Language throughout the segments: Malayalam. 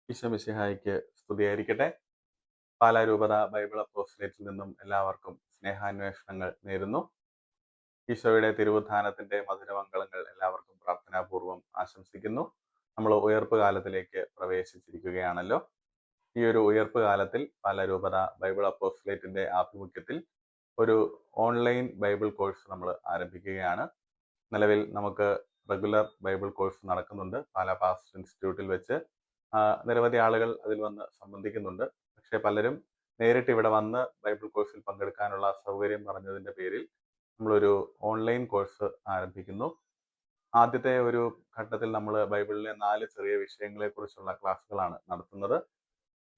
ഈശോ മിശിഹായ്ക്ക് സ്തുതിയായിരിക്കട്ടെ. പാലാ രൂപത ബൈബിൾ അപ്പോസ്തലേറ്റിൽ നിന്നും എല്ലാവർക്കും സ്നേഹാന്വേഷണങ്ങൾ നേരുന്നു. ഈശോയുടെ തിരുവുത്ഥാനത്തിന്റെ മധുരമംഗളങ്ങൾ എല്ലാവർക്കും പ്രാർത്ഥനാപൂർവം ആശംസിക്കുന്നു. നമ്മൾ ഉയർപ്പ് കാലത്തിലേക്ക് പ്രവേശിച്ചിരിക്കുകയാണല്ലോ. ഈ ഒരു ഉയർപ്പ് കാലത്തിൽ പാലാ രൂപത ബൈബിൾ അപ്പോസ്തലേറ്റിന്റെ ആഭിമുഖ്യത്തിൽ ഒരു ഓൺലൈൻ ബൈബിൾ കോഴ്സ് നമ്മൾ ആരംഭിക്കുകയാണ്. നിലവിൽ നമുക്ക് റെഗുലർ ബൈബിൾ കോഴ്സ് നടക്കുന്നുണ്ട് പാലാ പാസ്റ്റർ ഇൻസ്റ്റിറ്റ്യൂട്ടിൽ വെച്ച്. നിരവധി ആളുകൾ അതിൽ വന്ന് സംബന്ധിക്കുന്നുണ്ട്. പക്ഷേ പലരും നേരിട്ട് ഇവിടെ വന്ന് ബൈബിൾ കോഴ്സിൽ പങ്കെടുക്കാനുള്ള സൗകര്യം പറഞ്ഞതിന്റെ പേരിൽ നമ്മളൊരു ഓൺലൈൻ കോഴ്സ് ആരംഭിക്കുന്നു. ആദ്യത്തെ ഒരു ഘട്ടത്തിൽ നമ്മൾ ബൈബിളിലെ 4 ചെറിയ വിഷയങ്ങളെ കുറിച്ചുള്ള ക്ലാസ്സുകളാണ് നടത്തുന്നത്.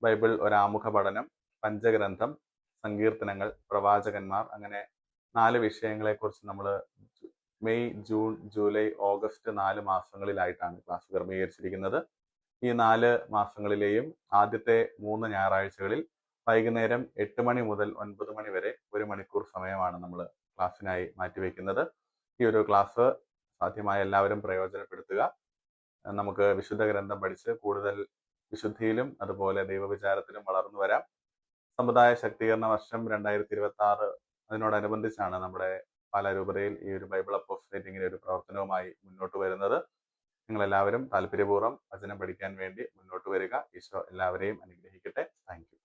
ബൈബിൾ ഒരാമുഖ പഠനം, പഞ്ചഗ്രന്ഥം, സങ്കീർത്തനങ്ങൾ, പ്രവാചകന്മാർ, അങ്ങനെ 4 വിഷയങ്ങളെക്കുറിച്ച് നമ്മൾ മെയ്, ജൂൺ, ജൂലൈ, ഓഗസ്റ്റ് 4 മാസങ്ങളിലായിട്ടാണ് ക്ലാസ് ക്രമീകരിച്ചിരിക്കുന്നത്. ഈ 4 മാസങ്ങളിലെയും ആദ്യത്തെ 3 ഞായറാഴ്ചകളിൽ വൈകുന്നേരം 8 മണി മുതൽ 9 മണി വരെ 1 മണിക്കൂർ സമയമാണ് നമ്മൾ ക്ലാസ്സിനായി മാറ്റിവെക്കുന്നത്. ഈ ഒരു ക്ലാസ് സാധ്യമായ എല്ലാവരും പ്രയോജനപ്പെടുത്തുക. നമുക്ക് വിശുദ്ധ ഗ്രന്ഥം പഠിച്ച് കൂടുതൽ വിശുദ്ധിയിലും അതുപോലെ ദൈവവിചാരത്തിലും വളർന്നു വരാം. സമുദായ ശക്തീകരണ വർഷം 2026 അതിനോടനുബന്ധിച്ചാണ് നമ്മുടെ പാലാ രൂപതയിൽ ഈ ഒരു ബൈബിൾ അപ്പോസ്തലേറ്റ് ഇങ്ങനെ ഒരു പ്രവർത്തനവുമായി മുന്നോട്ട് വരുന്നത്. നിങ്ങളെല്ലാവരും താല്പര്യപൂർവ്വം വചനം പഠിക്കാൻ വേണ്ടി മുന്നോട്ട് വരിക. ഈശോ എല്ലാവരെയും അനുഗ്രഹിക്കട്ടെ. Thank you.